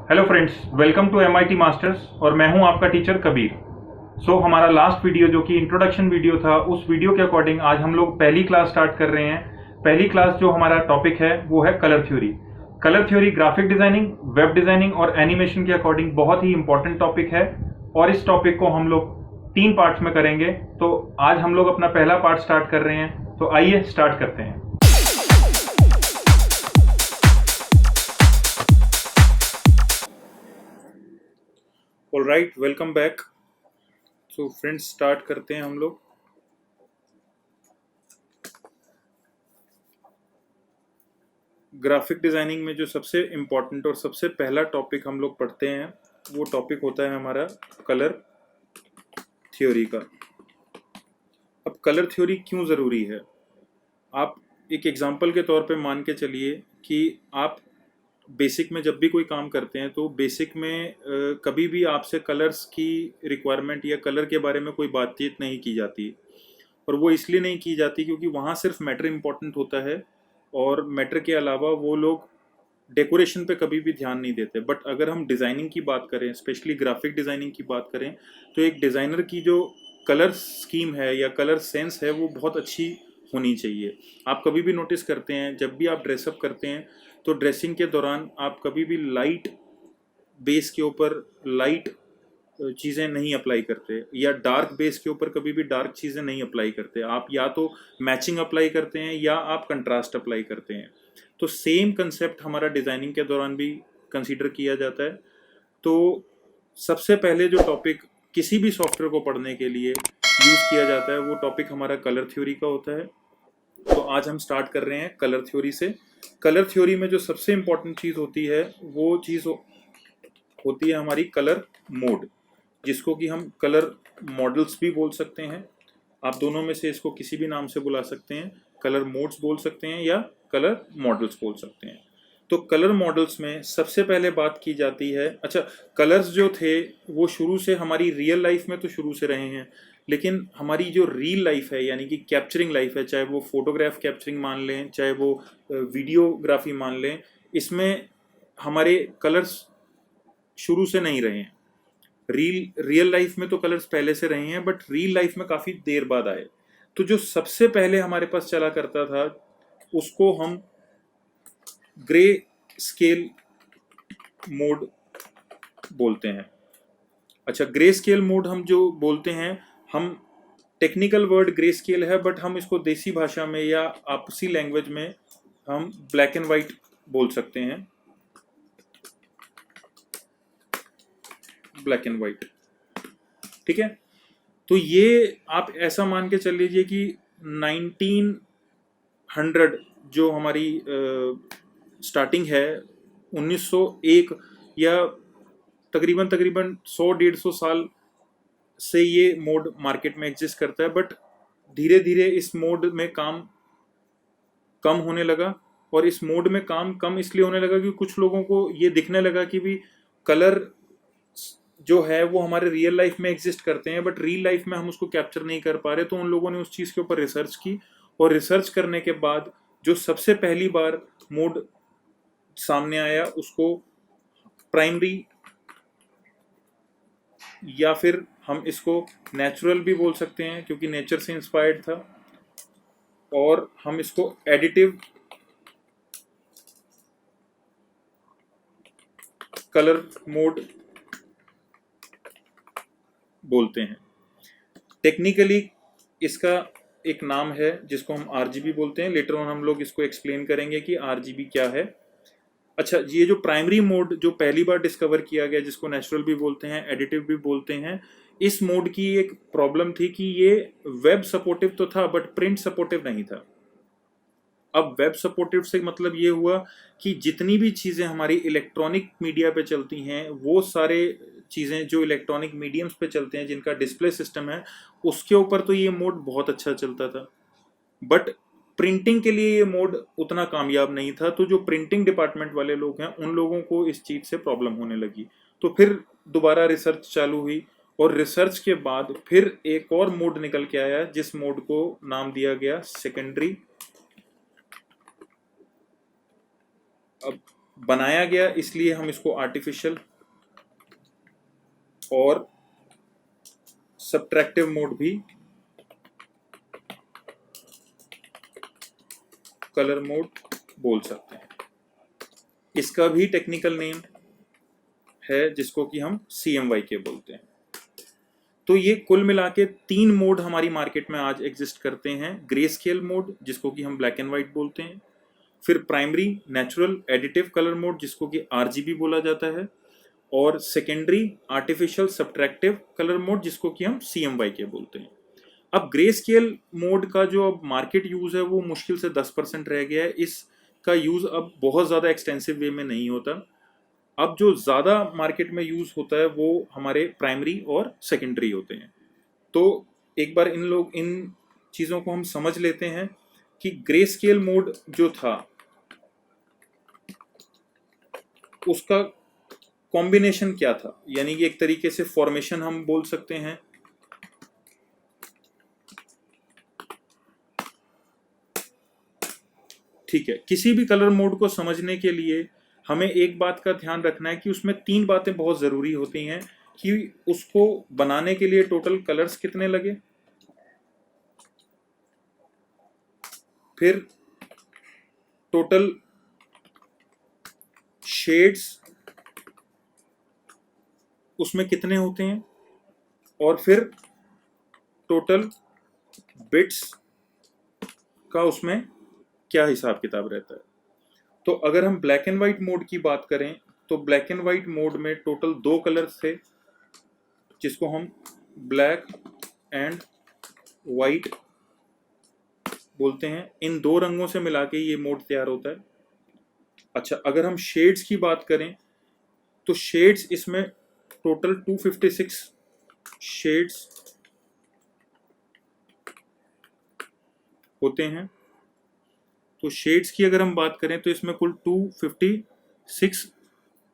Hello friends, welcome to MIT masters और मैं हूं आपका टीचर कबीर। हमारा लास्ट वीडियो जो कि इंट्रोडक्शन वीडियो था, उस वीडियो के अकॉर्डिंग आज हम लोग पहली क्लास स्टार्ट कर रहे हैं। पहली क्लास जो हमारा टॉपिक है वो है colour theory. Colour theory graphic designing, web designing और एनिमेशन के अकॉर्डिंग बहुत ही इंपॉर्टेंट टॉपिक है और इस टॉपिक को हम लोग 3 पार्ट्स में करेंगे। तो आज हम लोग अपना पहला पार्ट स्टार्ट कर रहे हैं, तो आइए स्टार्ट करते हैं। Alright, welcome back. So friends, start करते हैं हम लोग। ग्राफिक डिजाइनिंग में जो सबसे इम्पोर्टेंट और सबसे पहला टॉपिक हम लोग पढ़ते हैं वो टॉपिक होता है हमारा कलर थ्योरी का। अब कलर थ्योरी क्यों ज़रूरी है? आप एक एग्जांपल के तौर पे मान के चलिए कि आप बेसिक में जब भी कोई काम करते हैं तो बेसिक में कभी भी आपसे कलर्स की रिक्वायरमेंट या कलर के बारे में कोई बातचीत नहीं की जाती। और वो इसलिए नहीं की जाती क्योंकि वहाँ सिर्फ मैटर इम्पोर्टेंट होता है और मैटर के अलावा वो लोग डेकोरेशन पे कभी भी ध्यान नहीं देते। बट अगर हम डिज़ाइनिंग की बात करें, स्पेशली ग्राफिक डिज़ाइनिंग की बात करें, तो एक डिज़ाइनर की जो कलर स्कीम है या कलर सेंस है वो बहुत अच्छी होनी चाहिए। आप कभी भी नोटिस करते हैं जब भी आप ड्रेसअप करते हैं तो ड्रेसिंग के दौरान आप कभी भी लाइट बेस के ऊपर लाइट चीज़ें नहीं अप्लाई करते या डार्क बेस के ऊपर कभी भी डार्क चीज़ें नहीं अप्लाई करते। आप या तो मैचिंग अप्लाई करते हैं या आप कंट्रास्ट अप्लाई करते हैं। तो सेम कंसेप्ट हमारा डिज़ाइनिंग के दौरान भी कंसीडर किया जाता है। तो सबसे पहले जो टॉपिक किसी भी सॉफ्टवेयर को पढ़ने के लिए यूज़ किया जाता है वो टॉपिक हमारा कलर थ्योरी का होता है। तो आज हम स्टार्ट कर रहे हैं कलर थ्योरी से। कलर थ्योरी में जो सबसे इम्पोर्टेंट चीज़ होती है वो चीज़ होती है हमारी कलर मोड, जिसको कि हम कलर मॉडल्स भी बोल सकते हैं। आप दोनों में से इसको किसी भी नाम से बुला सकते हैं। कलर मोड्स बोल सकते हैं या कलर मॉडल्स बोल सकते हैं। तो कलर मॉडल्स में सबसे पहले बात की जाती है, अच्छा, कलर्स जो थे वो शुरू से हमारी रियल लाइफ में तो शुरू से रहे हैं, लेकिन हमारी जो रियल लाइफ है यानी कि कैप्चरिंग लाइफ है, चाहे वो फोटोग्राफ कैप्चरिंग मान लें, चाहे वो वीडियोग्राफी मान लें, इसमें हमारे कलर्स शुरू से नहीं रहे हैं। रियल लाइफ में तो कलर्स पहले से रहे हैं, बट रियल लाइफ में काफ़ी देर बाद आए। तो जो सबसे पहले हमारे पास चला करता था उसको हम ग्रे स्केल मोड बोलते हैं। अच्छा, ग्रे स्केल मोड हम जो बोलते हैं, हम टेक्निकल वर्ड ग्रे स्केल है, बट हम इसको देसी भाषा में या आपसी लैंग्वेज में हम ब्लैक एंड वाइट बोल सकते हैं। ब्लैक एंड वाइट, ठीक है। तो ये आप ऐसा मान के चल लीजिए कि 1900 जो हमारी स्टार्टिंग है, 1901 या तकरीबन 100-150 साल से ये मोड मार्केट में एग्जिस्ट करता है। बट धीरे धीरे इस मोड में काम कम होने लगा। और इस मोड में काम कम इसलिए होने लगा कि कुछ लोगों को ये दिखने लगा कि भी कलर जो है वो हमारे रियल लाइफ में एग्जिस्ट करते हैं, बट रियल लाइफ में हम उसको कैप्चर नहीं कर पा रहे। तो उन लोगों ने उस चीज़ के ऊपर रिसर्च की और रिसर्च करने के बाद जो सबसे पहली बार मोड सामने आया उसको प्राइमरी या फिर हम इसको नेचुरल भी बोल सकते हैं क्योंकि नेचर से इंस्पायर्ड था, और हम इसको एडिटिव कलर मोड बोलते हैं। टेक्निकली इसका एक नाम है जिसको हम RGB बोलते हैं। लेटर ऑन हम लोग इसको एक्सप्लेन करेंगे कि RGB क्या है। अच्छा, ये जो प्राइमरी मोड जो पहली बार डिस्कवर किया गया, जिसको नेचुरल भी बोलते हैं, एडिटिव भी बोलते हैं, इस मोड की एक प्रॉब्लम थी कि ये वेब सपोर्टिव तो था बट प्रिंट सपोर्टिव नहीं था। अब वेब सपोर्टिव से मतलब ये हुआ कि जितनी भी चीज़ें हमारी इलेक्ट्रॉनिक मीडिया पे चलती हैं, वो सारे चीज़ें जो इलेक्ट्रॉनिक मीडियम्स पे चलते हैं, जिनका डिस्प्ले सिस्टम है, उसके ऊपर तो ये मोड बहुत अच्छा चलता था। बट प्रिंटिंग के लिए ये मोड उतना कामयाब नहीं था। तो जो प्रिंटिंग डिपार्टमेंट वाले लोग हैं उन लोगों को इस चीज़ से प्रॉब्लम होने लगी। तो फिर दोबारा रिसर्च चालू हुई और रिसर्च के बाद फिर एक और मोड निकल के आया जिस मोड को नाम दिया गया सेकेंडरी। अब बनाया गया इसलिए हम इसको आर्टिफिशियल और सब्ट्रैक्टिव मोड भी कलर मोड बोल सकते हैं। इसका भी टेक्निकल नेम है जिसको कि हम CMYK बोलते हैं। तो ये कुल मिला के 3 मोड हमारी मार्केट में आज एग्जिस्ट करते हैं। ग्रे स्केल मोड जिसको कि हम ब्लैक एंड वाइट बोलते हैं, फिर primary natural additive colour mode जिसको कि RGB बोला जाता है, और secondary artificial subtractive colour mode जिसको कि हम CMYK बोलते हैं। अब ग्रे स्केल मोड का जो अब मार्केट यूज़ है वो मुश्किल से 10% रह गया है। इसका यूज़ अब बहुत ज़्यादा एक्सटेंसिव वे में नहीं होता। अब जो ज़्यादा मार्केट में यूज़ होता है वो हमारे प्राइमरी और सेकेंडरी होते हैं। तो एक बार इन चीज़ों को हम समझ लेते हैं कि ग्रे स्केल मोड जो था उसका कॉम्बिनेशन क्या था, यानी कि एक तरीके से फॉर्मेशन हम बोल सकते हैं। ठीक है, किसी भी कलर मोड को समझने के लिए हमें एक बात का ध्यान रखना है कि उसमें 3 बातें बहुत ज़रूरी होती हैं कि उसको बनाने के लिए टोटल कलर्स कितने लगे, फिर टोटल शेड्स उसमें कितने होते हैं, और फिर टोटल बिट्स का उसमें क्या हिसाब किताब रहता है। तो अगर हम ब्लैक एंड वाइट मोड की बात करें तो ब्लैक एंड वाइट मोड में टोटल 2 कलर्स थे जिसको हम ब्लैक एंड वाइट बोलते हैं। इन 2 रंगों से मिला के ये मोड तैयार होता है। अच्छा, अगर हम शेड्स की बात करें तो शेड्स इसमें टोटल 256 शेड्स होते हैं। तो शेड्स की अगर हम बात करें तो इसमें कुल 256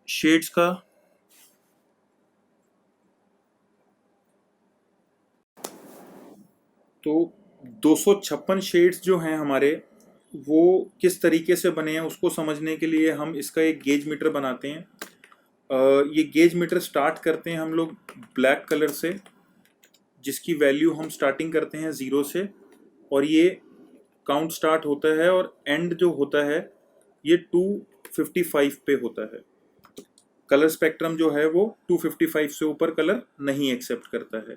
शेड्स का तो 256 शेड्स जो हैं हमारे वो किस तरीके से बने हैं उसको समझने के लिए हम इसका एक गेज मीटर बनाते हैं। ये गेज मीटर स्टार्ट करते हैं हम लोग ब्लैक कलर से, जिसकी वैल्यू हम स्टार्टिंग करते हैं 0 से, और ये काउंट स्टार्ट होता है और एंड जो होता है ये 255 पे होता है। कलर स्पेक्ट्रम जो है वो 255 से ऊपर कलर नहीं एक्सेप्ट करता है।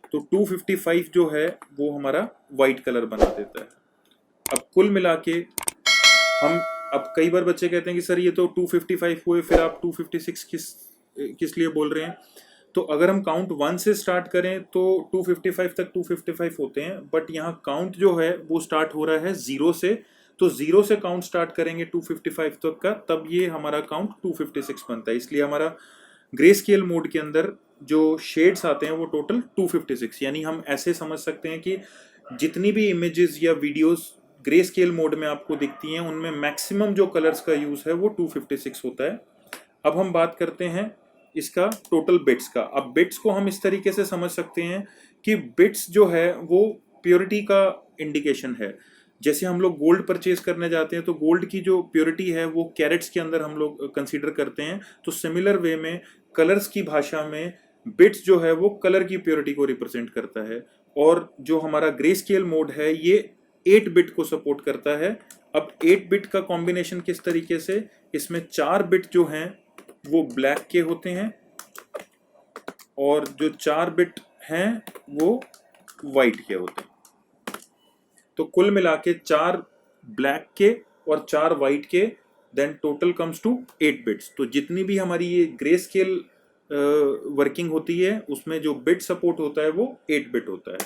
तो 255 जो है वो हमारा वाइट कलर बना देता है। अब कुल मिला के हम, अब कई बार बच्चे कहते हैं कि सर ये तो 255 हुए, फिर आप 256 किस लिए बोल रहे हैं। तो अगर हम काउंट 1 से स्टार्ट करें तो 255 तक 255 होते हैं, बट यहाँ काउंट जो है वो स्टार्ट हो रहा है 0 से। तो 0 से काउंट स्टार्ट करेंगे 255 तक का, तब ये हमारा काउंट 256 बनता है। इसलिए हमारा ग्रे स्केल मोड के अंदर जो शेड्स आते हैं वो टोटल 256, यानी हम ऐसे समझ सकते हैं कि जितनी भी इमेजेस या वीडियोस ग्रे स्केल मोड में आपको दिखती हैं उनमें मैक्सिमम जो कलर्स का यूज़ है वो 256 होता है। अब हम बात करते हैं इसका टोटल बिट्स का। अब बिट्स को हम इस तरीके से समझ सकते हैं कि बिट्स जो है वो प्योरिटी का इंडिकेशन है। जैसे हम लोग गोल्ड परचेज करने जाते हैं तो गोल्ड की जो प्योरिटी है वो कैरेट्स के अंदर हम लोग कंसीडर करते हैं। तो सिमिलर वे में कलर्स की भाषा में बिट्स जो है वो कलर की प्योरिटी को रिप्रेजेंट करता है। और जो हमारा ग्रे स्केल मोड है ये 8 बिट को सपोर्ट करता है। अब 8 बिट का कॉम्बिनेशन किस तरीके से, इसमें 4 बिट जो हैं वो ब्लैक के होते हैं और जो 4 बिट हैं वो वाइट के होते हैं। तो कुल मिला के 4 ब्लैक के और 4 वाइट के, then total comes to 8 bits. तो जितनी भी हमारी ये ग्रे स्केल वर्किंग होती है उसमें जो बिट सपोर्ट होता है वो 8 बिट होता है।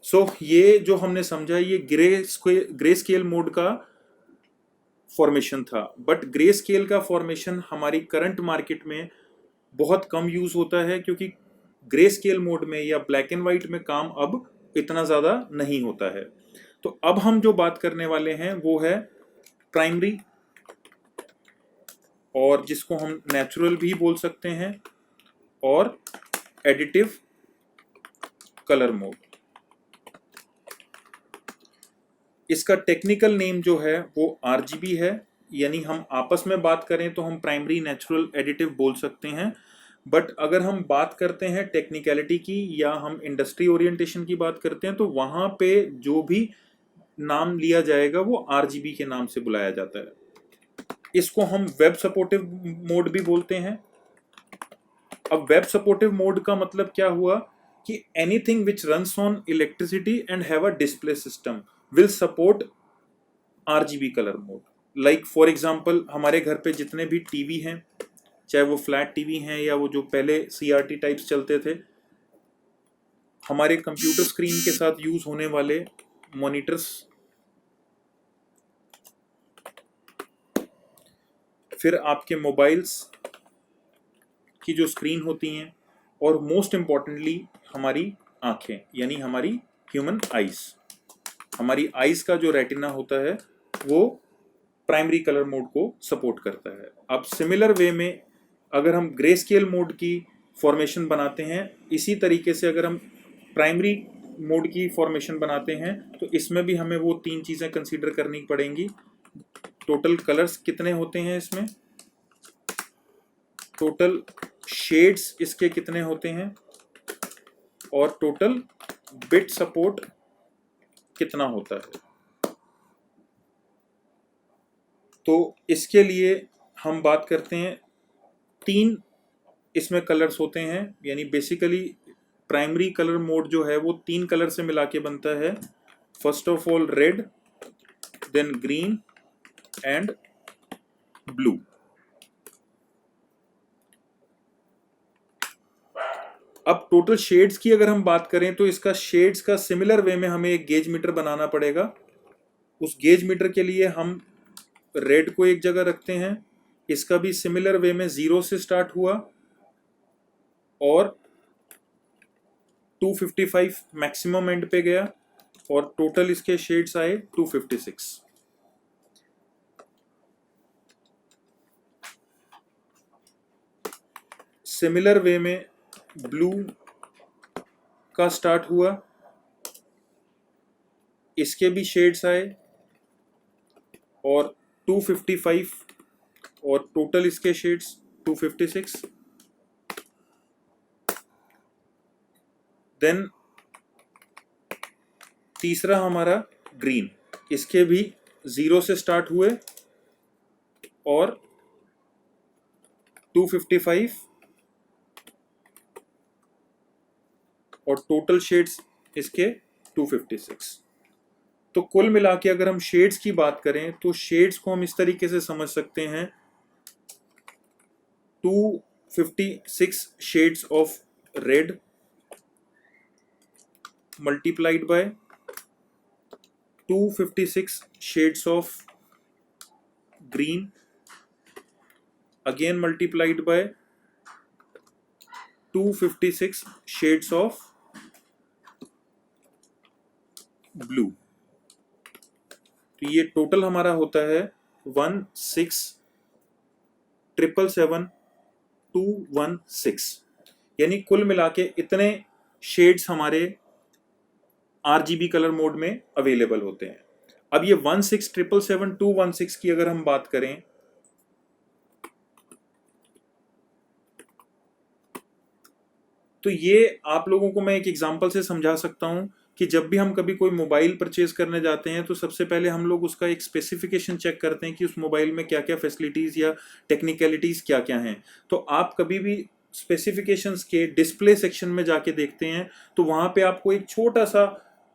सो ये जो हमने समझा ये ग्रे स्केल मोड का फॉर्मेशन था। बट ग्रे स्केल का फॉर्मेशन हमारी करंट मार्केट में बहुत कम यूज होता है क्योंकि ग्रे स्केल मोड में या ब्लैक एंड वाइट में काम अब इतना ज़्यादा नहीं होता है। तो अब हम जो बात करने वाले हैं वो है प्राइमरी, और जिसको हम नेचुरल भी बोल सकते हैं, और एडिटिव कलर मोड। इसका टेक्निकल नेम जो है वो RGB है, यानी हम आपस में बात करें तो हम प्राइमरी नेचुरल एडिटिव बोल सकते हैं, बट अगर हम बात करते हैं टेक्निकलिटी की या हम इंडस्ट्री ओरिएंटेशन की बात करते हैं तो वहाँ पे जो भी नाम लिया जाएगा वो आरजीबी के नाम से बुलाया जाता है। इसको हम वेब सपोर्टिव मोड भी बोलते हैं। अब वेब सपोर्टिव मोड का मतलब क्या हुआ कि anything which runs on electricity and have a display system will support RGB colour mode. Like for example हमारे घर पे जितने भी टीवी हैं, चाहे वो फ्लैट टीवी हैं या वो जो पहले सीआरटी टाइप्स चलते थे, हमारे कंप्यूटर स्क्रीन के साथ यूज होने वाले मॉनिटर्स, फिर आपके मोबाइल्स की जो स्क्रीन होती हैं, और मोस्ट इम्पॉर्टेंटली हमारी आंखें यानी हमारी ह्यूमन आइज। हमारी आइज का जो रेटिना होता है वो प्राइमरी कलर मोड को सपोर्ट करता है। अब सिमिलर वे में अगर हम ग्रे स्केल मोड की फॉर्मेशन बनाते हैं, इसी तरीके से अगर हम प्राइमरी मोड की फॉर्मेशन बनाते हैं तो इसमें भी हमें वो तीन चीज़ें कंसीडर करनी पड़ेंगी। टोटल कलर्स कितने होते हैं इसमें, टोटल शेड्स इसके कितने होते हैं, और टोटल बिट सपोर्ट कितना होता है। तो इसके लिए हम बात करते हैं, तीन इसमें कलर्स होते हैं, यानी बेसिकली प्राइमरी कलर मोड जो है वो तीन कलर से मिला के बनता है। First of all red, then green and blue. अब टोटल शेड्स की अगर हम बात करें तो इसका शेड्स का सिमिलर वे में हमें एक गेज मीटर बनाना पड़ेगा। उस गेज मीटर के लिए हम रेड को एक जगह रखते हैं, इसका भी सिमिलर वे में 0 से स्टार्ट हुआ और 255 मैक्सिमम एंड पे गया और टोटल इसके शेड्स आए 256। सिमिलर वे में ब्लू का स्टार्ट हुआ, इसके भी शेड्स आए और 255 और टोटल इसके शेड्स 256। देन तीसरा हमारा ग्रीन, इसके भी 0 से स्टार्ट हुए और 255 और टोटल शेड्स इसके 256। तो कुल मिला के अगर हम शेड्स की बात करें तो शेड्स को हम इस तरीके से समझ सकते हैं, 256 shades of red multiplied by 256 shades of green again multiplied by 256 shades of blue। तो ये टोटल हमारा होता है 167777216, यानी कुल मिला के इतने शेड्स हमारे आरजीबी कलर मोड में अवेलेबल होते हैं। अब ये 167777216 की अगर हम बात करें तो ये आप लोगों को मैं एक एग्जांपल से समझा सकता हूं कि जब भी हम कभी कोई मोबाइल परचेज करने जाते हैं तो सबसे पहले हम लोग उसका एक स्पेसिफिकेशन चेक करते हैं कि उस मोबाइल में क्या क्या फैसिलिटीज़ या टेक्निकलिटीज़ क्या क्या हैं। तो आप कभी भी स्पेसिफिकेशंस के डिस्प्ले सेक्शन में जाके देखते हैं तो वहाँ पे आपको एक छोटा सा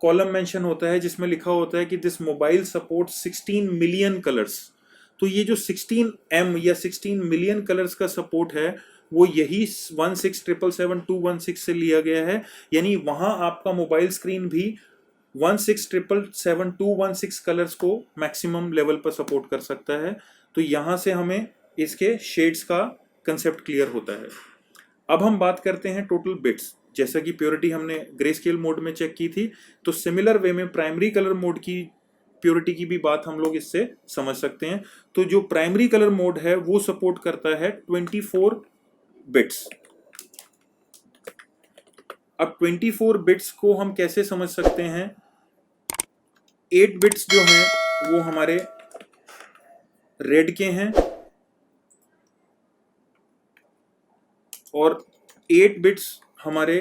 कॉलम मेंशन होता है जिसमें लिखा होता है कि this mobile support 16 million colours. तो ये जो 16M या 16 मिलियन कलर्स का सपोर्ट है वो यही 167777216 से लिया गया है, यानी वहां आपका मोबाइल स्क्रीन भी 167777216 कलर्स को मैक्सिमम लेवल पर सपोर्ट कर सकता है। तो यहां से हमें इसके शेड्स का कंसेप्ट क्लियर होता है। अब हम बात करते हैं टोटल बिट्स। जैसा कि प्योरिटी हमने ग्रे स्केल मोड में चेक की थी, तो सिमिलर वे में प्राइमरी कलर मोड की प्योरिटी की भी बात हम लोग इससे समझ सकते हैं। तो जो प्राइमरी कलर मोड है वो सपोर्ट करता है 24 बिट्स। अब 24 बिट्स को हम कैसे समझ सकते हैं, 8 बिट्स जो हैं वो हमारे रेड के हैं और 8 बिट्स हमारे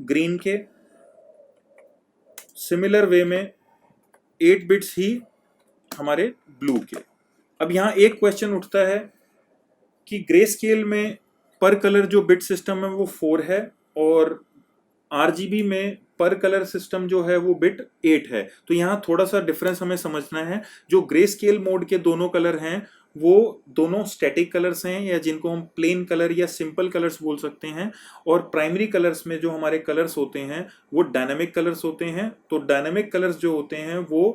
ग्रीन के। सिमिलर वे में 8 बिट्स ही हमारे ब्लू के। अब यहां एक क्वेश्चन उठता है कि ग्रे स्केल में पर कलर जो बिट सिस्टम है वो 4 है और आरजीबी में पर कलर सिस्टम जो है वो बिट 8 है। तो यहाँ थोड़ा सा डिफरेंस हमें समझना है। जो ग्रे स्केल मोड के दोनों कलर हैं वो दोनों स्टैटिक कलर्स हैं, या जिनको हम प्लेन कलर या सिंपल कलर्स बोल सकते हैं। और प्राइमरी कलर्स में जो हमारे कलर्स होते हैं वो डायनामिक कलर्स होते हैं। तो डायनामिक कलर्स जो होते हैं वो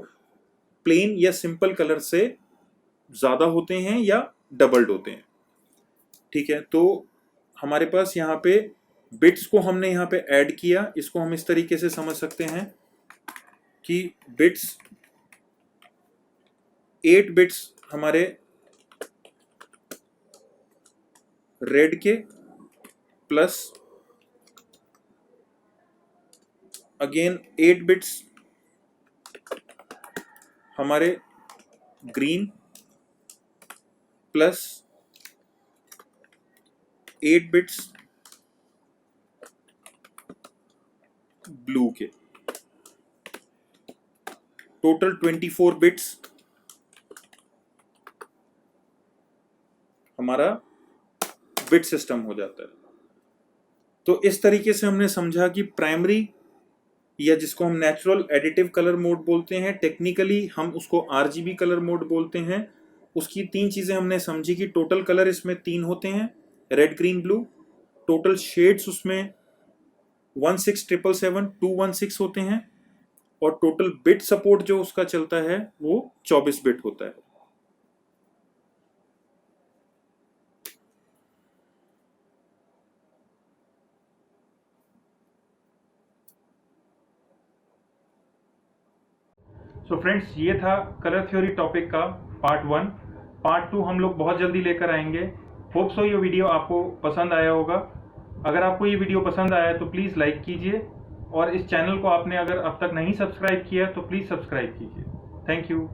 प्लेन या सिंपल कलर से ज़्यादा होते हैं या डबल्ड होते हैं। ठीक है, तो हमारे पास यहाँ पे बिट्स को हमने यहाँ पे ऐड किया। इसको हम इस तरीके से समझ सकते हैं कि बिट्स 8 बिट्स हमारे रेड के प्लस अगेन 8 बिट्स हमारे ग्रीन प्लस 8 बिट्स ब्लू के। टोटल 24 बिट्स हमारा बिट सिस्टम हो जाता है। तो इस तरीके से हमने समझा कि प्राइमरी या जिसको हम नेचुरल एडिटिव कलर मोड बोलते हैं, टेक्निकली हम उसको आरजीबी कलर मोड बोलते हैं। उसकी 3 चीजें हमने समझी कि टोटल कलर इसमें 3 होते हैं, red green blue. Total shades उसमें 16777 216 होते हैं और टोटल बिट सपोर्ट जो उसका चलता है वो 24 बिट होता है। सो फ्रेंड्स, ये था कलर थ्योरी टॉपिक का पार्ट 1। पार्ट 2 हम लोग बहुत जल्दी लेकर आएंगे। होप सो ये वीडियो आपको पसंद आया होगा। अगर आपको ये वीडियो पसंद आया तो प्लीज़ लाइक कीजिए और इस चैनल को आपने अगर अब तक नहीं सब्सक्राइब किया तो प्लीज़ सब्सक्राइब कीजिए। Thank you.